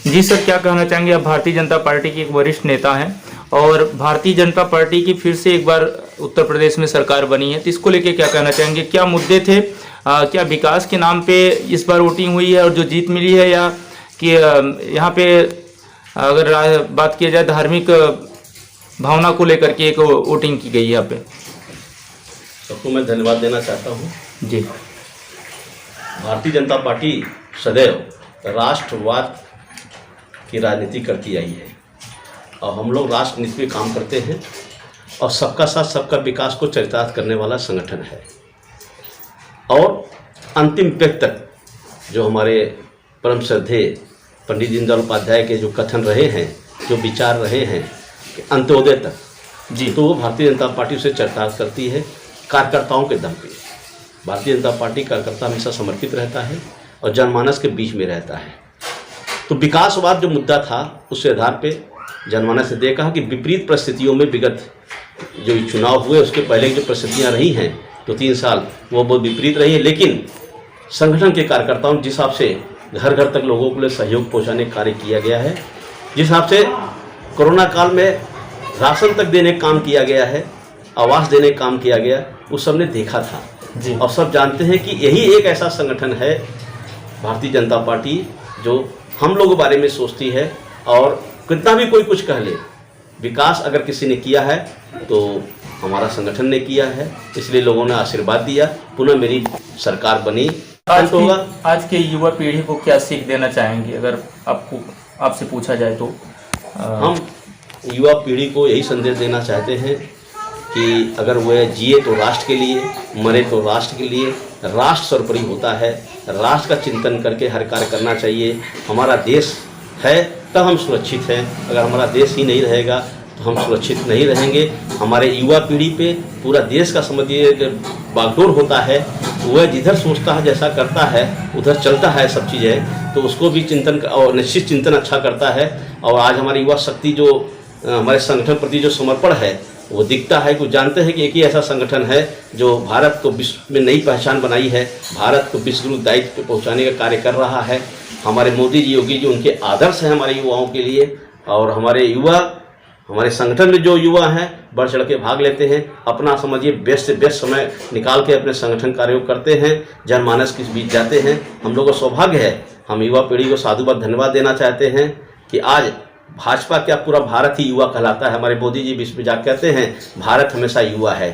जी sir, क्या कहना चाहेंगे? आप भारतीय जनता पार्टी के एक वरिष्ठ नेता हैं और भारतीय जनता पार्टी की फिर से एक बार उत्तर प्रदेश में सरकार बनी है, तो इसको लेके क्या कहना चाहेंगे? क्या मुद्दे थे? क्या विकास के नाम पे इस बार वोटिंग हुई है और जो जीत मिली है, या कि यहाँ पे अगर बात किया जाए धार्मिक भावना को लेकर के एक वोटिंग की गई है यहाँ पे? सबको मैं धन्यवाद देना चाहता हूँ। जी, भारतीय जनता पार्टी सदैव राष्ट्रवाद की राजनीति करती आई है और हम लोग राष्ट्र नीति पे काम करते हैं और सबका साथ सबका विकास को चरितार्थ करने वाला संगठन है। और अंतिम व्यक्ति तक जो हमारे परम श्रद्धेय पंडित दीनदयाल उपाध्याय के जो कथन रहे हैं, जो विचार रहे हैं कि अंत्योदय तक जी, तो वो भारतीय जनता पार्टी उसे चरितार्थ करती है कार्यकर्ताओं के दम पे। भारतीय जनता पार्टी कार्यकर्ता हमेशा समर्पित रहता है और जनमानस के बीच में रहता है। तो विकासवाद जो मुद्दा था उसके आधार पे जनमानस ने देखा कि विपरीत परिस्थितियों में विगत जो चुनाव हुए उसके पहले की जो परिस्थितियाँ रही हैं तो 3 साल वो बहुत विपरीत रही है, लेकिन संगठन के कार्यकर्ताओं जिस हिसाब से घर घर तक लोगों के लिए सहयोग पहुँचाने का कार्य किया गया है, जिस हिसाब से कोरोना काल में राशन तक देने का काम किया गया है, आवास देने का काम किया गया, उस सब ने देखा था जी। और सब जानते हैं कि यही एक ऐसा संगठन है भारतीय जनता पार्टी जो हम लोगों के बारे में सोचती है और कितना भी कोई कुछ कह ले, विकास अगर किसी ने किया है तो हमारा संगठन ने किया है, इसलिए लोगों ने आशीर्वाद दिया, पुनः मेरी सरकार बनी। आज के युवा पीढ़ी को क्या सीख देना चाहेंगे अगर आपसे पूछा जाए तो? हम युवा पीढ़ी को यही संदेश देना चाहते हैं कि अगर वह जिए तो राष्ट्र के लिए, मरे तो राष्ट्र के लिए। राष्ट्र सर्वोपरि होता है, राष्ट्र का चिंतन करके हर कार्य करना चाहिए। हमारा देश है तब हम सुरक्षित हैं, अगर हमारा देश ही नहीं रहेगा तो हम सुरक्षित नहीं रहेंगे। हमारे युवा पीढ़ी पे पूरा देश का समझिए बागडोर होता है, वह जिधर सोचता है जैसा करता है उधर चलता है सब चीज़ें, तो उसको भी चिंतन और निश्चित चिंतन अच्छा करता है। और आज हमारी युवा शक्ति जो हमारे संगठन प्रति जो समर्पण है वो दिखता है कि जानते हैं कि एक ही ऐसा संगठन है जो भारत को विश्व में नई पहचान बनाई है, भारत को विश्व दायित्व पे पहुँचाने का कार्य कर रहा है। हमारे मोदी जी, योगी जी, उनके आदर्श हैं हमारे युवाओं के लिए। और हमारे युवा, हमारे संगठन में जो युवा हैं बढ़ चढ़ के भाग लेते हैं, अपना समझिए बेस्ट से बेस्ट समय निकाल के अपने संगठन कार्यों करते हैं, जनमानस के बीच जाते हैं। हम लोगों को सौभाग्य है, हम युवा पीढ़ी को साधुवाद धन्यवाद देना चाहते हैं कि आज भाजपा क्या पूरा भारत ही युवा कहलाता है। हमारे मोदी जी विश्व में जा कहते हैं भारत हमेशा युवा है,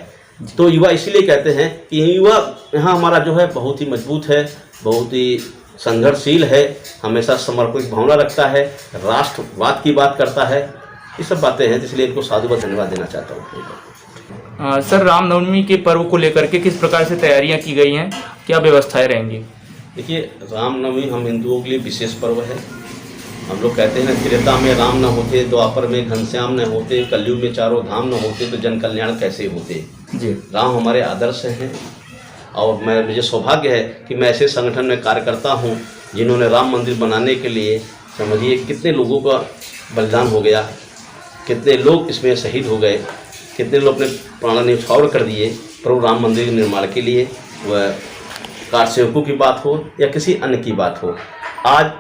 तो युवा इसलिए कहते हैं कि युवा यहाँ हमारा जो है बहुत ही मजबूत है, बहुत ही संघर्षशील है, हमेशा समर्पित भावना रखता है, राष्ट्रवाद की बात करता है। ये सब बातें हैं, इसलिए इनको साधुवाद धन्यवाद देना चाहता हूँ। सर, रामनवमी के पर्व को लेकर के किस प्रकार से तैयारियां की गई हैं, क्या व्यवस्थाएं रहेंगी? देखिए, रामनवमी हम हिंदुओं के लिए विशेष पर्व है। हम लोग कहते हैं ना, त्रेता में राम न होते, द्वापर में घनश्याम न होते, कलयुग में चारों धाम न होते, तो जन कल्याण कैसे होते जी। राम हमारे आदर्श हैं और मुझे सौभाग्य है कि मैं ऐसे संगठन में कार्य करता हूँ जिन्होंने राम मंदिर बनाने के लिए समझिए कितने लोगों का बलिदान हो गया, कितने लोग इसमें शहीद हो गए, कितने लोग अपने प्राण न्यौछावर कर दिए प्रभु राम मंदिर के निर्माण के लिए। वह कार सेवकों की बात हो या किसी अन्य की बात हो, आज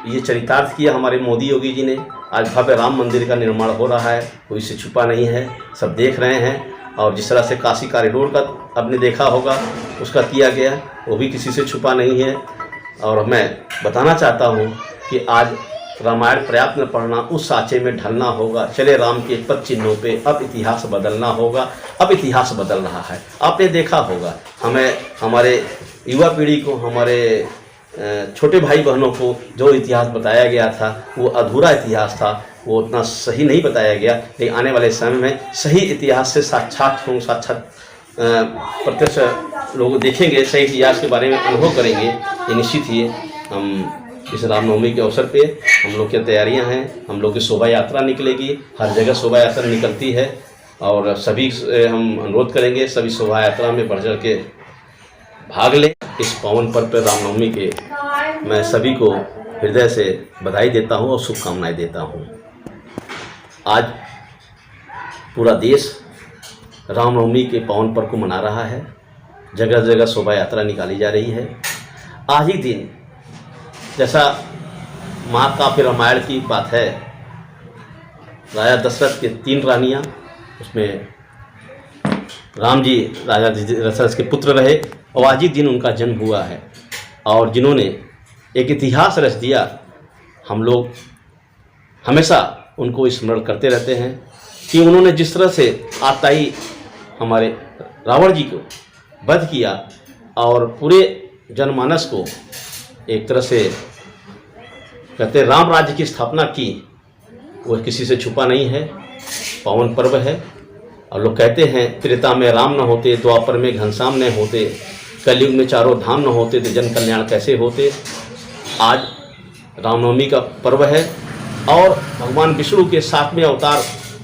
ये चरितार्थ किया हमारे मोदी योगी जी ने। आज भव्य राम मंदिर का निर्माण हो रहा है, कोई से छुपा नहीं है, सब देख रहे हैं। और जिस तरह से काशी कॉरिडोर का आपने देखा होगा, उसका किया गया, वो भी किसी से छुपा नहीं है। और मैं बताना चाहता हूँ कि आज रामायण पर्याप्त न पढ़ना, उस साँचे में ढलना होगा, चले राम के पद चिन्हों पे, अब इतिहास बदलना होगा। अब इतिहास बदल रहा है, आपने देखा होगा। हमें हमारे युवा पीढ़ी को, हमारे छोटे भाई बहनों को जो इतिहास बताया गया था वो अधूरा इतिहास था, वो उतना सही नहीं बताया गया। लेकिन आने वाले समय में सही इतिहास से साक्षात प्रत्यक्ष लोग देखेंगे, सही इतिहास के बारे में अनुभव करेंगे। ये निश्चित ही हम इस रामनवमी के अवसर पे हम लोग की तैयारियां हैं। हम लोग की शोभा यात्रा निकलेगी, हर जगह शोभा यात्रा निकलती है और सभी हम अनुरोध करेंगे सभी शोभा यात्रा में बढ़ चढ़ के भाग लें। इस पावन पर्व पर रामनवमी के मैं सभी को हृदय से बधाई देता हूं और शुभकामनाएं देता हूं। आज पूरा देश रामनवमी के पावन पर्व को मना रहा है, जगह जगह शोभा यात्रा निकाली जा रही है। आज ही दिन जैसा महाकाव्य रामायण की बात है। राजा दशरथ के 3 रानियाँ, उसमें राम जी राजा दशरथ के पुत्र रहे और आज ही दिन उनका जन्म हुआ है और जिन्होंने एक इतिहास रच दिया। हम लोग हमेशा उनको स्मरण करते रहते हैं कि उन्होंने जिस तरह से आताई हमारे रावण जी को वध किया और पूरे जनमानस को एक तरह से कहते हैं राम राज्य की स्थापना की, वह किसी से छुपा नहीं है, पावन पर्व है। और लोग कहते हैं त्रेता में राम न होते, द्वापर में घनश्याम न होते, कलयुग में चारों धाम न होते तो जन कल्याण कैसे होते। आज रामनवमी का पर्व है और भगवान विष्णु के 7वें अवतार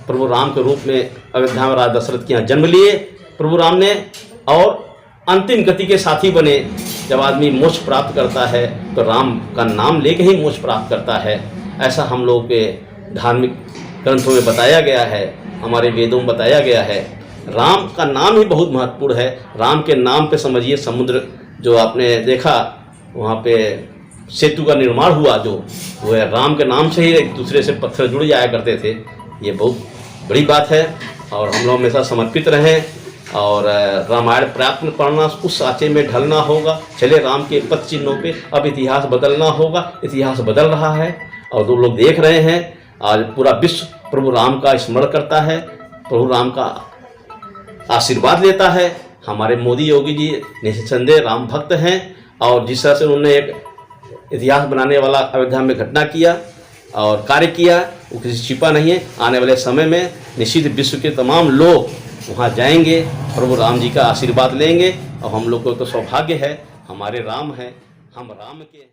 प्रभु राम के रूप में अयोध्या में राजा दशरथ के यहाँ जन्म लिए प्रभु राम ने और अंतिम गति के साथी बने। जब आदमी मोक्ष प्राप्त करता है तो राम का नाम लेके ही मोक्ष प्राप्त करता है, ऐसा हम लोग के धार्मिक ग्रंथों में बताया गया है, हमारे वेदों में बताया गया है। राम का नाम ही बहुत महत्वपूर्ण है। राम के नाम पे समझिए समुद्र जो आपने देखा वहाँ पे सेतु का निर्माण हुआ, जो वो है राम के नाम से ही एक दूसरे से पत्थर जुड़ जाया करते थे। ये बहुत बड़ी बात है और हम लोग हमेशा समर्पित रहें और रामायण प्राप्त पढ़ना, उस साँचे में ढलना होगा। चले राम के पथ चिन्हों पे अब इतिहास बदलना होगा। इतिहास बदल रहा है और 2 लोग देख रहे हैं। आज पूरा विश्व प्रभु राम का स्मरण करता है, प्रभु राम का आशीर्वाद लेता है। हमारे मोदी योगी जी निसंदेह राम भक्त हैं और जिस तरह से उन्होंने एक इतिहास बनाने वाला अयोध्या में घटना किया और कार्य किया, वो किसी छिपा नहीं है। आने वाले समय में निश्चित विश्व के तमाम लोग वहाँ जाएंगे, प्रभु राम जी का आशीर्वाद लेंगे और हम लोग को तो सौभाग्य है, हमारे राम हैं, हम राम के हैं।